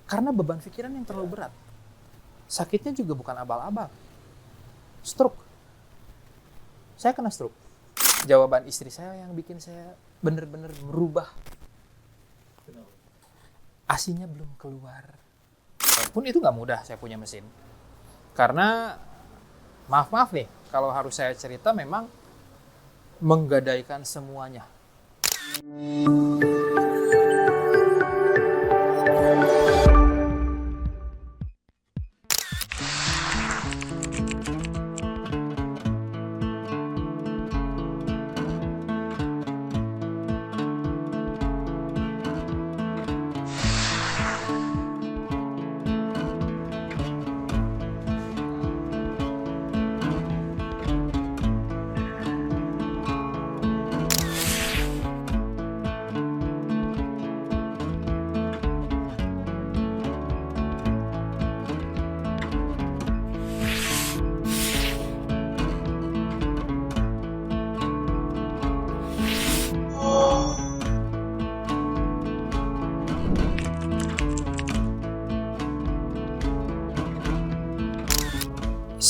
Karena beban pikiran yang terlalu berat. Sakitnya juga bukan abal-abal. Stroke. Saya kena stroke. Jawaban istri saya yang bikin saya benar-benar berubah. ASINya belum keluar. Walaupun itu nggak mudah saya punya mesin. Karena maaf nih, kalau harus saya cerita memang menggadaikan semuanya.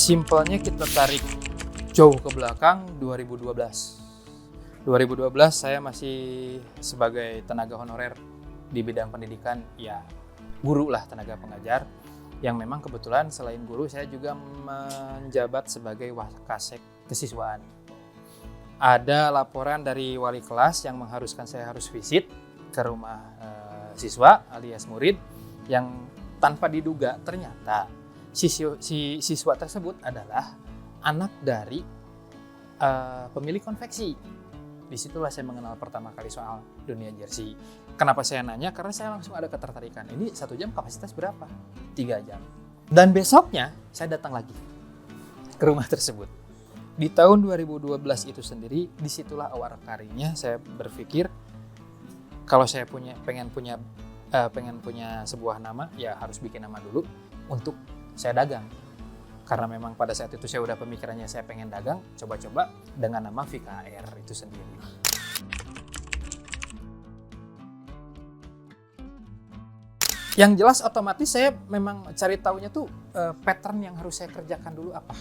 Simpelnya kita tarik jauh ke belakang 2012. 2012 saya masih sebagai tenaga honorer di bidang pendidikan, ya guru lah, tenaga pengajar. Yang memang kebetulan selain guru saya juga menjabat sebagai wakasek kesiswaan. Ada laporan dari wali kelas yang mengharuskan saya harus visit ke rumah siswa alias murid yang tanpa diduga ternyata si siswa tersebut adalah anak dari pemilik konveksi. Disitulah saya mengenal pertama kali soal dunia jersey. Kenapa saya nanya? Karena saya langsung ada ketertarikan. Ini 1 jam kapasitas berapa? 3 jam. Dan besoknya saya datang lagi ke rumah tersebut. Di tahun 2012 itu sendiri, disitulah awal karirnya saya berpikir kalau saya pengen punya sebuah nama, ya harus bikin nama dulu untuk saya dagang. Karena memang pada saat itu saya udah pemikirannya saya pengen dagang, coba-coba dengan nama VKR itu sendiri. Yang jelas otomatis saya memang cari tahunya tuh pattern yang harus saya kerjakan dulu apa.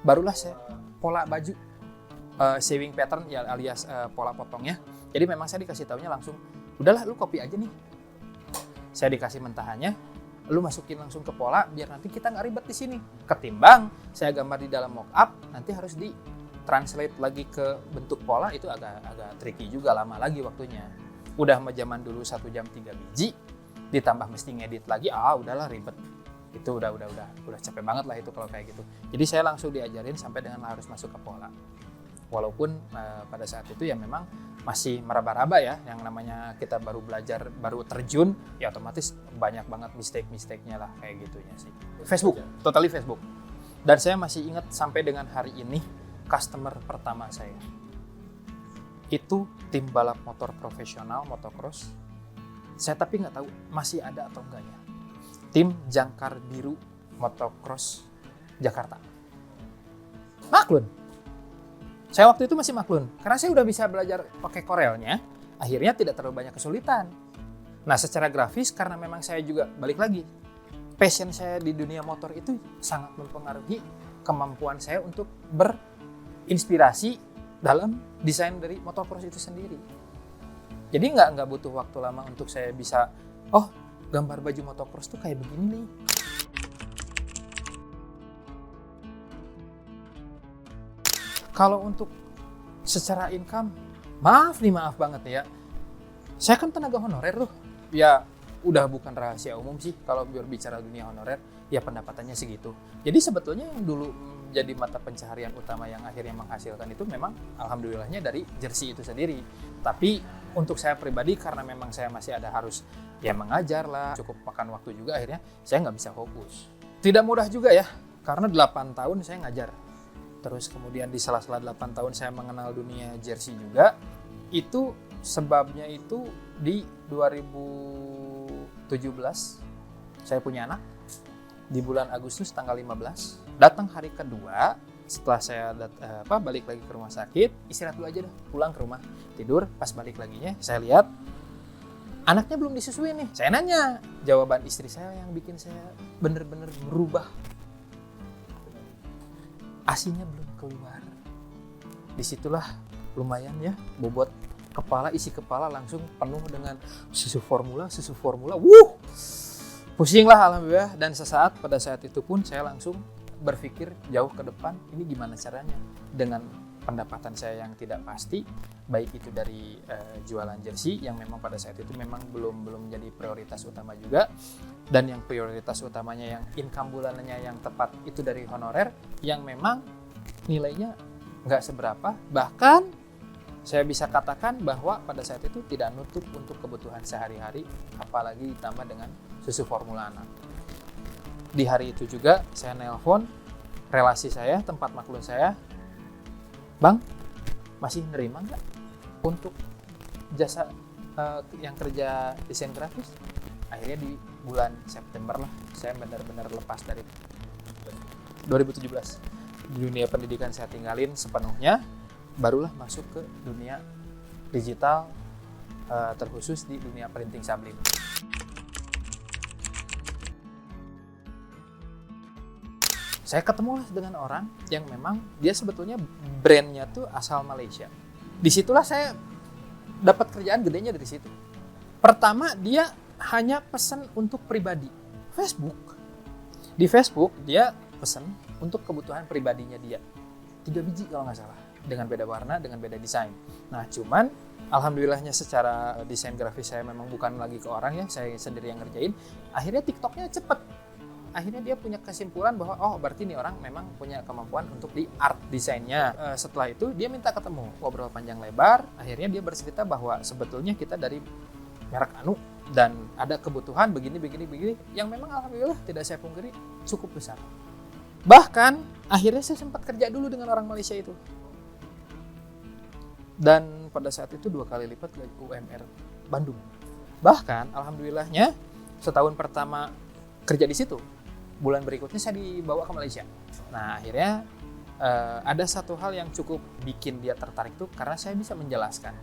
Barulah saya pola baju, sewing pattern ya alias pola potongnya. Jadi memang saya dikasih tahunya langsung, udahlah lu copy aja nih. Saya dikasih mentahannya, lu masukin langsung ke pola biar nanti kita nggak ribet di sini. Ketimbang saya gambar di dalam mockup, nanti harus di translate lagi ke bentuk pola, itu agak tricky juga, lama lagi waktunya. Udah zaman dulu 1 jam 3 biji, ditambah mesti ngedit lagi, udahlah ribet. Itu udah capek banget lah itu kalau kayak gitu. Jadi saya langsung diajarin sampai dengan harus masuk ke pola. Walaupun pada saat itu ya memang masih meraba-raba ya, yang namanya kita baru belajar, baru terjun, ya otomatis banyak banget mistake-nya lah kayak gitunya sih. Facebook, totally Facebook. Dan saya masih ingat sampai dengan hari ini, customer pertama saya itu tim balap motor profesional, motocross. Saya tapi nggak tahu masih ada atau enggaknya. Tim Jangkar Biru Motocross Jakarta. Maklun. Saya waktu itu masih maklun, karena saya udah bisa belajar pakai Corelnya, akhirnya tidak terlalu banyak kesulitan. Nah, secara grafis karena memang saya juga balik lagi, passion saya di dunia motor itu sangat mempengaruhi kemampuan saya untuk berinspirasi dalam desain dari motocross itu sendiri. Jadi nggak butuh waktu lama untuk saya bisa, gambar baju motocross tuh kayak begini nih. Kalau untuk secara income, maaf banget ya. Saya kan tenaga honorer tuh. Ya udah bukan rahasia umum sih kalau berbicara dunia honorer, ya pendapatannya segitu. Jadi sebetulnya yang dulu jadi mata pencaharian utama yang akhirnya menghasilkan itu memang alhamdulillahnya dari jersey itu sendiri. Tapi untuk saya pribadi karena memang saya masih ada harus ya mengajar lah, cukup makan waktu juga, akhirnya saya nggak bisa fokus. Tidak mudah juga ya, karena 8 tahun saya ngajar. Terus kemudian di sela-sela 8 tahun saya mengenal dunia jersey juga. Itu sebabnya itu di 2017 saya punya anak. Di bulan Agustus tanggal 15. Datang hari kedua setelah saya balik lagi ke rumah sakit, istirahat dulu aja dah, pulang ke rumah, tidur. Pas balik laginya saya lihat anaknya belum disusuin nih. Saya nanya, jawaban istri saya yang bikin saya bener-bener berubah. Asinya belum keluar. Disitulah lumayan ya, bobot kepala, isi kepala langsung penuh dengan susu formula. Pusing lah alhamdulillah. Dan pada saat itu pun saya langsung berpikir jauh ke depan, ini gimana caranya dengan pendapatan saya yang tidak pasti, baik itu dari jualan jersey yang memang pada saat itu memang belum jadi prioritas utama juga, dan yang prioritas utamanya yang income bulanannya yang tepat itu dari honorer yang memang nilainya nggak seberapa, bahkan saya bisa katakan bahwa pada saat itu tidak nutup untuk kebutuhan sehari-hari, apalagi ditambah dengan susu formula anak. Di hari itu juga saya nelpon relasi saya, tempat maklum saya, Bang, masih nerima nggak untuk jasa yang kerja desain grafis? Akhirnya di bulan September lah, saya benar-benar lepas dari 2017. Di dunia pendidikan saya tinggalin sepenuhnya, barulah masuk ke dunia digital, terkhusus di dunia printing sublim. Saya ketemu dengan orang yang memang dia sebetulnya brandnya tuh asal Malaysia. Disitulah saya dapat kerjaan gedenya dari situ. Pertama, dia hanya pesan untuk pribadi. Facebook. Di Facebook dia pesan untuk kebutuhan pribadinya dia. 3 biji kalau nggak salah. Dengan beda warna, dengan beda desain. Nah, cuman alhamdulillahnya secara desain grafis saya memang bukan lagi ke orang ya, saya sendiri yang ngerjain. Akhirnya TikToknya cepet. Akhirnya dia punya kesimpulan bahwa oh berarti ini orang memang punya kemampuan untuk di art desainnya. Setelah itu dia minta ketemu, ngobrol panjang lebar. Akhirnya dia bercerita bahwa sebetulnya kita dari merek Anu dan ada kebutuhan begini yang memang alhamdulillah tidak saya pungkiri cukup besar. Bahkan akhirnya saya sempat kerja dulu dengan orang Malaysia itu. Dan pada saat itu 2 kali lipat gaji UMR Bandung. Bahkan alhamdulillahnya setahun pertama kerja di situ, bulan berikutnya saya dibawa ke Malaysia. Nah akhirnya ada satu hal yang cukup bikin dia tertarik tuh karena saya bisa menjelaskan.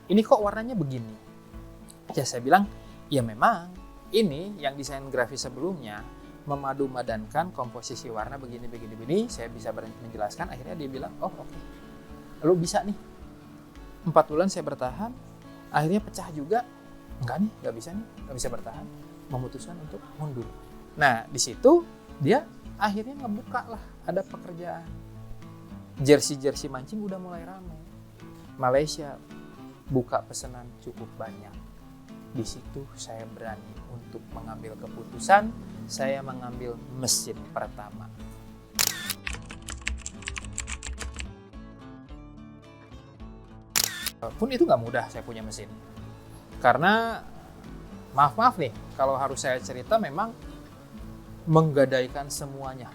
Ini kok warnanya begini? Ya saya bilang, ya memang ini yang desain grafis sebelumnya memadu-madankan komposisi warna begini. Saya bisa menjelaskan. Akhirnya dia bilang, oh oke, lu bisa nih. 4 bulan saya bertahan. Akhirnya pecah juga. Nggak bisa bertahan. Memutuskan untuk mundur. Nah, di situ dia akhirnya ngebuka lah, ada pekerjaan. Jersey mancing udah mulai ramai. Malaysia buka pesanan cukup banyak. Di situ saya berani untuk mengambil keputusan, saya mengambil mesin pertama. Pun itu nggak mudah saya punya mesin. Karena maaf nih, kalau harus saya cerita memang menggadaikan semuanya.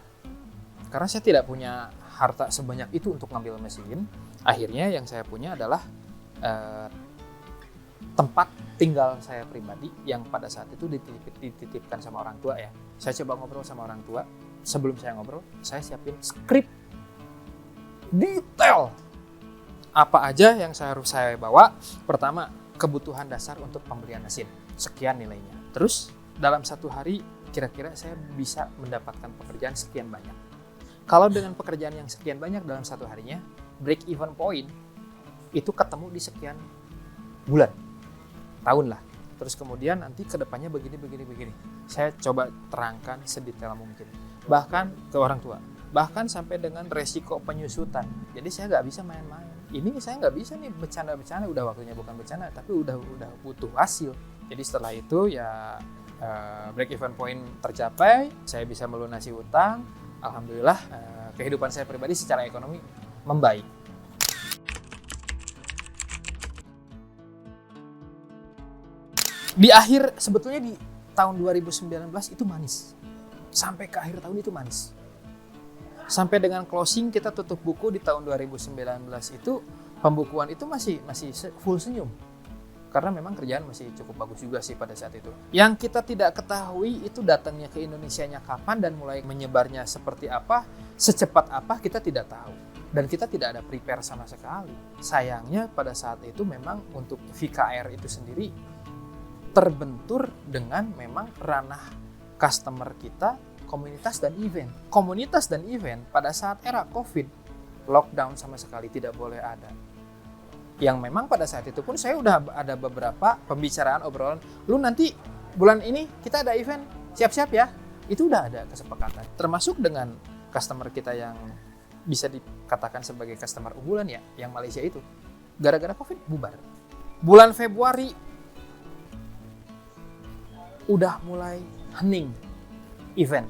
Karena saya tidak punya harta sebanyak itu untuk ngambil mesin. Akhirnya yang saya punya adalah tempat tinggal saya pribadi yang pada saat itu dititipkan sama orang tua ya. Saya coba ngobrol sama orang tua. Sebelum saya ngobrol, saya siapin skrip detail. Apa aja yang saya bawa. Pertama, kebutuhan dasar untuk pembelian mesin. Sekian nilainya. Terus dalam 1 hari kira-kira saya bisa mendapatkan pekerjaan sekian banyak. Kalau dengan pekerjaan yang sekian banyak dalam 1 harinya, break even point itu ketemu di sekian bulan, tahun lah. Terus kemudian nanti kedepannya begini. Saya coba terangkan sedetail mungkin. Bahkan ke orang tua. Bahkan sampai dengan resiko penyusutan. Jadi saya nggak bisa main-main. Ini saya nggak bisa nih bercanda-bercanda, udah waktunya bukan bercanda, tapi udah butuh hasil. Jadi setelah itu ya break even point tercapai, saya bisa melunasi utang. Alhamdulillah kehidupan saya pribadi secara ekonomi membaik. Di akhir, sebetulnya di tahun 2019 itu manis. Sampai ke akhir tahun itu manis. Sampai dengan closing kita tutup buku di tahun 2019 itu, pembukuan itu masih full senyum. Karena memang kerjaan masih cukup bagus juga sih pada saat itu. Yang kita tidak ketahui itu datangnya ke Indonesianya kapan dan mulai menyebarnya seperti apa, secepat apa kita tidak tahu. Dan kita tidak ada prepare sama sekali. Sayangnya pada saat itu memang untuk VKR itu sendiri terbentur dengan memang ranah customer kita, komunitas dan event. Komunitas dan event pada saat era COVID, lockdown sama sekali tidak boleh ada. Yang memang pada saat itu pun saya udah ada beberapa pembicaraan, obrolan, lu nanti bulan ini kita ada event, siap-siap ya. Itu udah ada kesepakatan. Termasuk dengan customer kita yang bisa dikatakan sebagai customer unggulan ya, yang Malaysia itu. Gara-gara COVID bubar. Bulan Februari udah mulai hening event.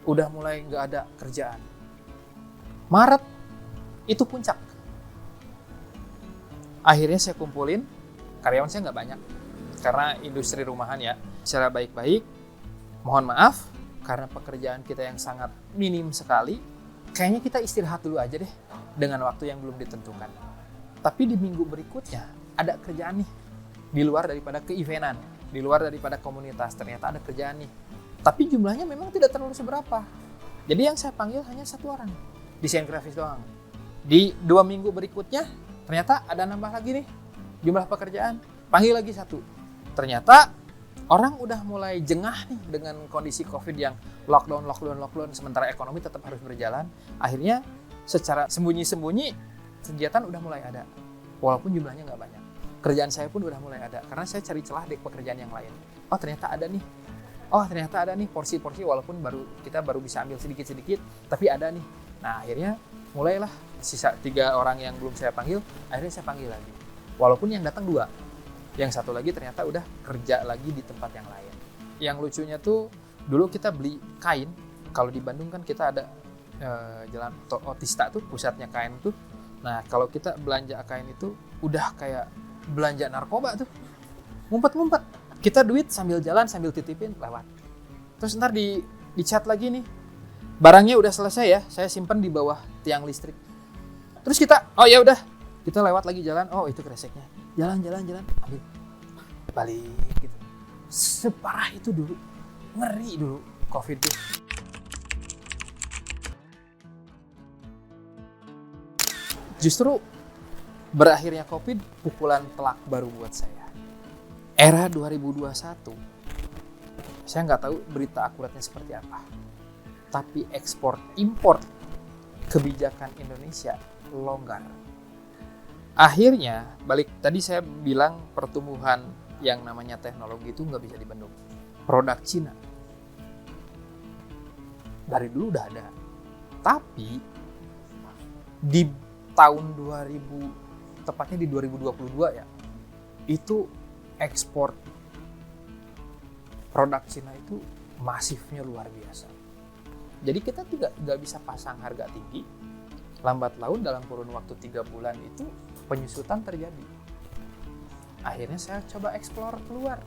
Udah mulai nggak ada kerjaan. Maret itu puncak. Akhirnya saya kumpulin, karyawan saya nggak banyak. Karena industri rumahan ya, secara baik-baik, mohon maaf, karena pekerjaan kita yang sangat minim sekali, kayaknya kita istirahat dulu aja deh, dengan waktu yang belum ditentukan. Tapi di minggu berikutnya, ada kerjaan nih, di luar daripada ke-eventan, di luar daripada komunitas, ternyata ada kerjaan nih. Tapi jumlahnya memang tidak terlalu seberapa. Jadi yang saya panggil hanya 1 orang, desain grafis doang. Di 2 minggu berikutnya, ternyata ada nambah lagi nih, jumlah pekerjaan, panggil lagi 1. Ternyata orang udah mulai jengah nih dengan kondisi COVID yang lockdown, sementara ekonomi tetap harus berjalan. Akhirnya secara sembunyi-sembunyi kegiatan udah mulai ada, walaupun jumlahnya nggak banyak. Kerjaan saya pun udah mulai ada, karena saya cari celah di pekerjaan yang lain. Oh ternyata ada nih porsi-porsi, walaupun kita baru bisa ambil sedikit-sedikit, tapi ada nih. Nah akhirnya mulailah sisa 3 orang yang belum saya panggil, akhirnya saya panggil lagi. Walaupun yang datang 2. Yang 1 lagi ternyata udah kerja lagi di tempat yang lain. Yang lucunya tuh, dulu kita beli kain, kalau di Bandung kan kita ada Jalan Otista tuh, pusatnya kain tuh. Nah kalau kita belanja kain itu, udah kayak belanja narkoba tuh. Ngumpet-ngumpet. Kita duit sambil jalan, sambil titipin, lewat. Terus ntar di chat lagi nih, barangnya udah selesai ya, saya simpan di bawah tiang listrik. Terus kita, oh ya udah, kita lewat lagi jalan, oh itu kreseknya. Jalan, ambil, balik gitu. Separah itu dulu, ngeri dulu COVID itu. Justru berakhirnya COVID pukulan telak baru buat saya. Era 2021, saya nggak tahu berita akuratnya seperti apa. Tapi ekspor-impor kebijakan Indonesia longgar. Akhirnya, balik tadi saya bilang pertumbuhan yang namanya teknologi itu nggak bisa dibendung. Produk Cina dari dulu udah ada. Tapi di tahun 2000, tepatnya di 2022 ya, itu ekspor produk Cina itu masifnya luar biasa. Jadi kita tidak bisa pasang harga tinggi. Lambat laun dalam kurun waktu 3 bulan itu penyusutan terjadi. Akhirnya saya coba eksplor keluar.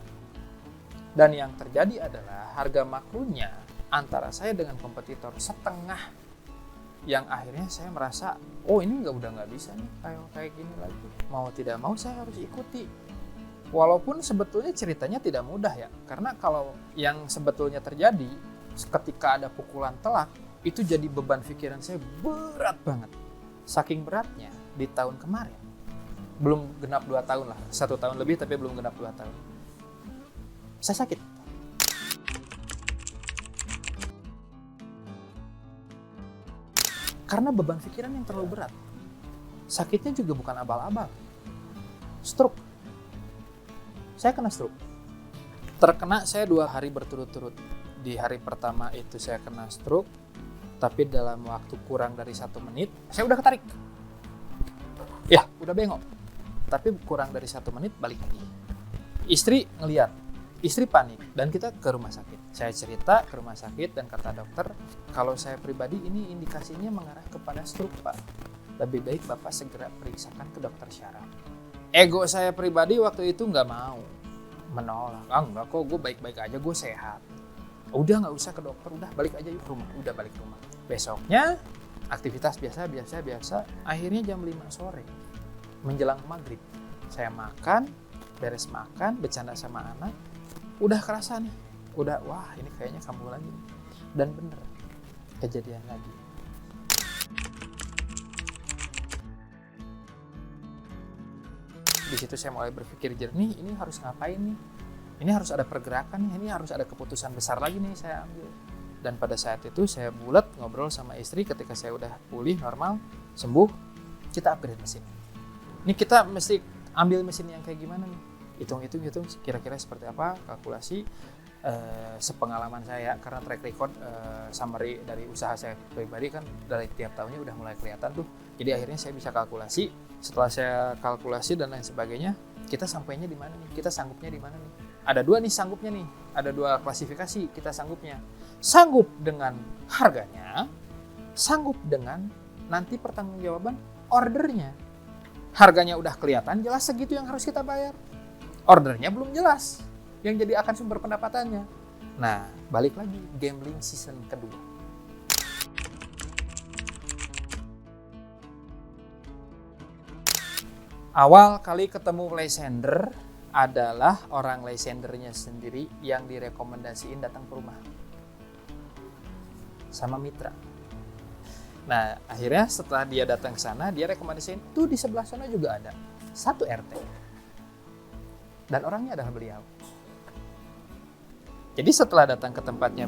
Dan yang terjadi adalah harga makronya antara saya dengan kompetitor setengah. Yang akhirnya saya merasa, oh ini udah nggak bisa nih kayak gini lagi. Mau tidak mau saya harus ikuti. Walaupun sebetulnya ceritanya tidak mudah ya. Karena kalau yang sebetulnya terjadi ketika ada pukulan telak, itu jadi beban pikiran saya berat banget. Saking beratnya, di tahun kemarin, belum genap 2 tahun lah, 1 tahun lebih tapi belum genap 2 tahun. Saya sakit. Karena beban pikiran yang terlalu berat. Sakitnya juga bukan abal-abal. Stroke. Saya kena stroke. Terkena saya 2 hari berturut-turut. Di hari pertama itu saya kena stroke, tapi dalam waktu kurang dari 1 menit, saya udah ketarik. Ya, udah bengok. Tapi kurang dari 1 menit balik lagi. Istri ngeliat, istri panik, dan kita ke rumah sakit. Saya cerita ke rumah sakit dan kata dokter, kalau saya pribadi ini indikasinya mengarah kepada stroke, Pak. Lebih baik Bapak segera periksakan ke dokter syaraf. Ego saya pribadi waktu itu nggak mau, menolak. Enggak kok, gue baik-baik aja, gue sehat. Udah nggak usah ke dokter, udah balik aja yuk rumah. Udah balik rumah. Besoknya aktivitas biasa. Akhirnya jam 5 sore menjelang maghrib, saya makan, beres makan, bercanda sama anak, udah kerasa nih, udah wah ini kayaknya kambuh lagi. Dan bener, kejadian lagi. Di situ saya mulai berpikir jernih, ini harus ngapain nih? ini harus ada pergerakan nih, ini harus ada keputusan besar lagi nih saya ambil. Dan pada saat itu saya bulat ngobrol sama istri ketika saya udah pulih normal, sembuh, kita upgrade mesin. Ini kita mesti ambil mesin yang kayak gimana nih? Hitung kira-kira seperti apa, kalkulasi. Sepengalaman saya karena track record summary dari usaha saya pribadi kan dari tiap tahunnya udah mulai kelihatan tuh, jadi akhirnya saya bisa kalkulasi. Setelah saya kalkulasi dan lain sebagainya, kita sampainya di mana nih, kita sanggupnya di mana nih. Ada dua nih sanggupnya nih, ada dua klasifikasi kita sanggupnya. Sanggup dengan harganya, sanggup dengan nanti pertanggungjawaban ordernya. Harganya udah kelihatan jelas segitu yang harus kita bayar, ordernya belum jelas yang jadi akan sumber pendapatannya. Nah, balik lagi gambling season kedua. Awal kali ketemu Lysander adalah orang Lysandernya sendiri yang direkomendasiin datang ke rumah sama mitra. Nah, akhirnya setelah dia datang ke sana, dia rekomendasiin tuh di sebelah sana juga ada satu RT. Dan orangnya adalah beliau. Jadi setelah datang ke tempatnya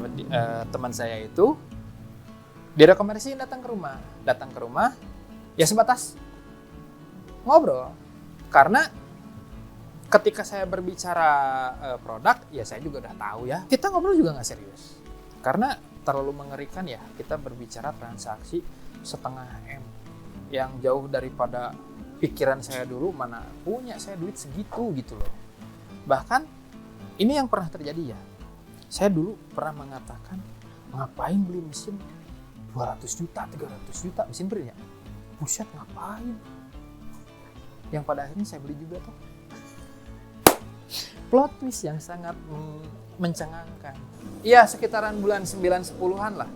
teman saya itu, direkomendasiin datang ke rumah. Datang ke rumah, ya sebatas ngobrol. Karena ketika saya berbicara produk, ya saya juga udah tahu ya. Kita ngobrol juga nggak serius. Karena terlalu mengerikan ya, kita berbicara transaksi 0,5 M. Yang jauh daripada pikiran saya dulu, mana punya saya duit segitu gitu loh. Bahkan ini yang pernah terjadi ya. Saya dulu pernah mengatakan, ngapain beli mesin 200 juta, 300 juta, mesin print ya? Buset, ngapain? Yang pada akhirnya saya beli juga tuh. Plot twist yang sangat mencengangkan. Iya, sekitaran bulan 9-10-an lah.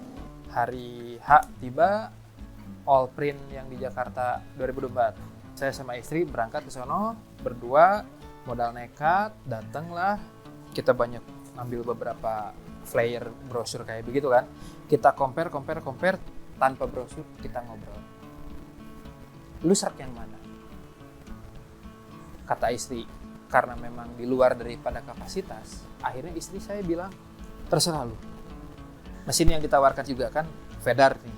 Hari H tiba, all print yang di Jakarta 2024. Saya sama istri berangkat ke sono, berdua, modal nekat, datanglah. Kita banyak ambil beberapa flyer, brosur kayak begitu kan. Kita compare, tanpa brosur kita ngobrol. Lu serk yang mana? Kata istri, karena memang di luar daripada kapasitas, akhirnya istri saya bilang, terserah lu. Mesin yang ditawarkan juga kan Fedar nih,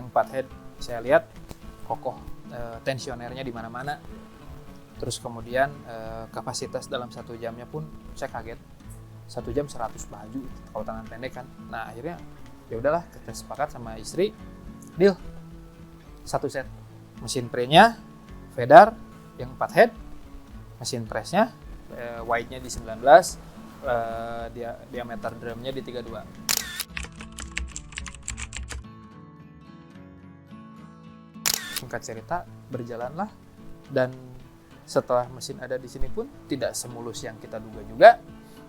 yang 4 head. Saya lihat kokoh, tensionernya di mana-mana. Terus kemudian kapasitas dalam 1 jamnya pun saya kaget. 1 jam 100 baju kalau tangan pendek kan. Nah akhirnya ya udahlah, kita sepakat sama istri, deal 1 set mesin printnya Fedar yang 4 head, mesin pressnya wide-nya di 19, diameter drumnya di 32. Singkat cerita, berjalanlah, dan setelah mesin ada di sini pun tidak semulus yang kita duga juga.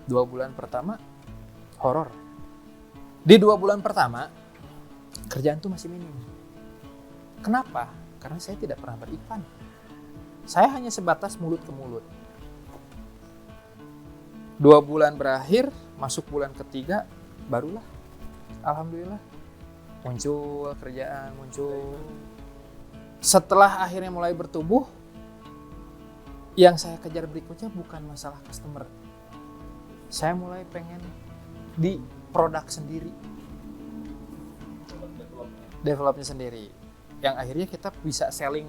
2 bulan pertama horor. Di 2 bulan pertama kerjaan tuh masih minim. Kenapa? Karena saya tidak pernah beriklan. Saya hanya sebatas mulut ke mulut. 2 bulan berakhir, masuk bulan ketiga, barulah alhamdulillah muncul kerjaan, muncul. Setelah akhirnya mulai bertumbuh, yang saya kejar berikutnya bukan masalah customer. Saya mulai pengen di produk sendiri, developnya sendiri, yang akhirnya kita bisa selling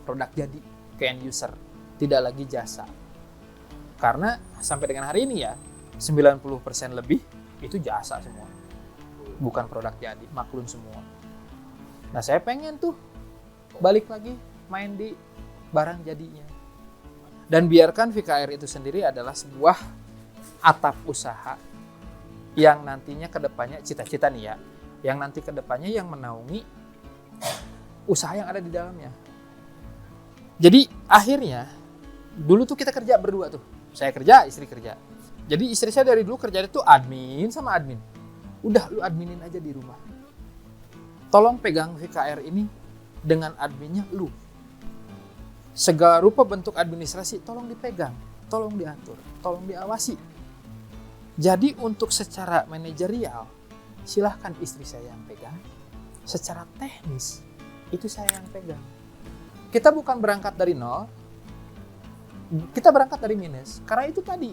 produk jadi ke end user, tidak lagi jasa. Karena sampai dengan hari ini ya 90% lebih itu jasa semua, bukan produk jadi, maklun semua. Nah saya pengen tuh balik lagi main di barang jadinya, dan biarkan VKR itu sendiri adalah sebuah atap usaha yang nantinya kedepannya, cita-cita nih ya, yang nanti kedepannya yang menaungi usaha yang ada di dalamnya. Jadi akhirnya dulu tuh kita kerja berdua tuh, saya kerja, istri kerja. Jadi istri saya dari dulu kerja itu admin sama admin. Udah lu adminin aja di rumah. Tolong pegang VKR ini dengan adminnya lu. Segala rupa bentuk administrasi tolong dipegang, tolong diatur, tolong diawasi. Jadi untuk secara manajerial, silahkan istri saya yang pegang. Secara teknis, itu saya yang pegang. Kita bukan berangkat dari nol, kita berangkat dari minus. Karena itu tadi,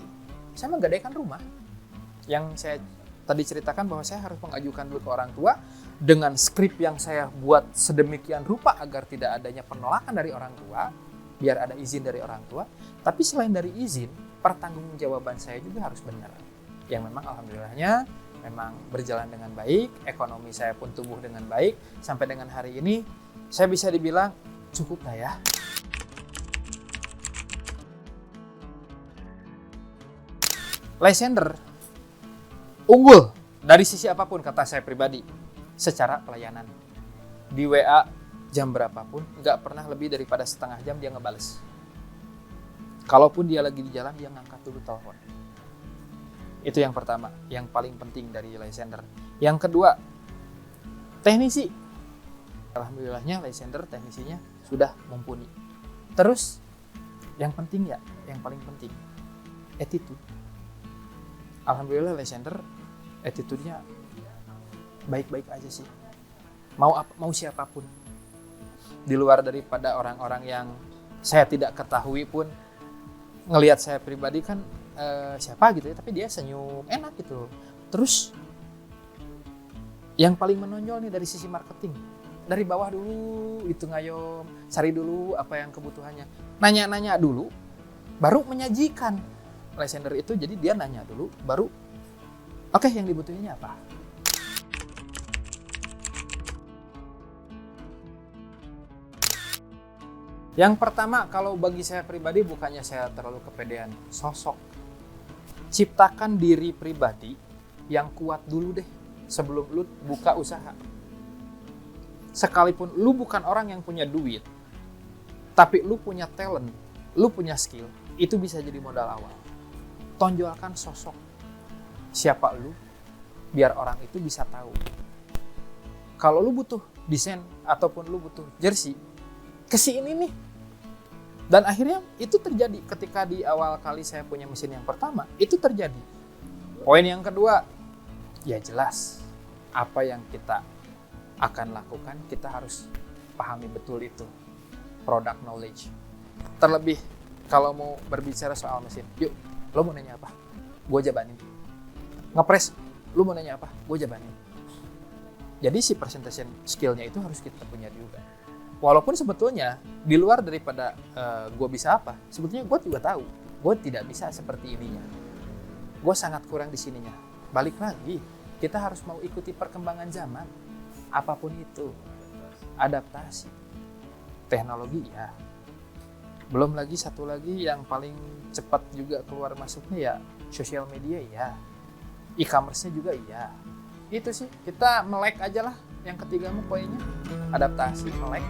saya menggadaikan rumah. Yang saya tadi ceritakan bahwa saya harus mengajukan dulu ke orang tua dengan skrip yang saya buat sedemikian rupa agar tidak adanya penolakan dari orang tua, biar ada izin dari orang tua. Tapi selain dari izin, pertanggungjawaban saya juga harus benar. Yang memang alhamdulillahnya memang berjalan dengan baik, ekonomi saya pun tumbuh dengan baik. Sampai dengan hari ini, saya bisa dibilang cukup lah ya. Lysander unggul dari sisi apapun kata saya pribadi, secara pelayanan. Di WA jam berapapun, nggak pernah lebih daripada setengah jam dia ngebales. Kalaupun dia lagi di jalan, dia ngangkat dulu telepon. Itu yang pertama, yang paling penting dari Lysander. Yang kedua, teknisi. Alhamdulillahnya Lysander teknisinya sudah mumpuni. Terus, yang penting ya, yang paling penting, attitude. Alhamdulillah Lysander attitude-nya baik-baik aja sih. Mau siapapun. Di luar daripada orang-orang yang saya tidak ketahui pun ngelihat saya pribadi kan siapa gitu ya, tapi dia senyum enak gitu. Terus yang paling menonjol nih dari sisi marketing, dari bawah dulu itu ngayom, cari dulu apa yang kebutuhannya, nanya-nanya dulu, baru menyajikan. Lysander itu jadi dia nanya dulu, baru oke, yang dibutuhinnya apa? Yang pertama, kalau bagi saya pribadi, bukannya saya terlalu kepedean, sosok. Ciptakan diri pribadi yang kuat dulu deh sebelum lu buka usaha. Sekalipun lu bukan orang yang punya duit, tapi lu punya talent, lu punya skill, itu bisa jadi modal awal. Tonjolkan sosok siapa lu, biar orang itu bisa tahu. Kalau lu butuh desain ataupun lu butuh jersey, kesini nih. Dan akhirnya itu terjadi ketika di awal kali saya punya mesin yang pertama, itu terjadi. Poin yang kedua, ya jelas apa yang kita akan lakukan, kita harus pahami betul itu. Product knowledge. Terlebih kalau mau berbicara soal mesin, yuk, lo mau nanya apa? Gue jabanin. Ngepres, lo mau nanya apa? Gue jabanin. Jadi si presentation skill-nya itu harus kita punya juga. Walaupun sebetulnya di luar daripada gue bisa apa, sebetulnya gue juga tahu gue tidak bisa seperti ininya. Gue sangat kurang di sininya. Balik lagi, kita harus mau ikuti perkembangan zaman. Apapun itu, adaptasi, teknologi ya. Belum lagi satu lagi yang paling cepat juga keluar masuknya ya sosial media ya. E-commerce-nya juga iya. Itu sih, kita melek aja lah. Yang ketiga poinnya, adaptasi, melek.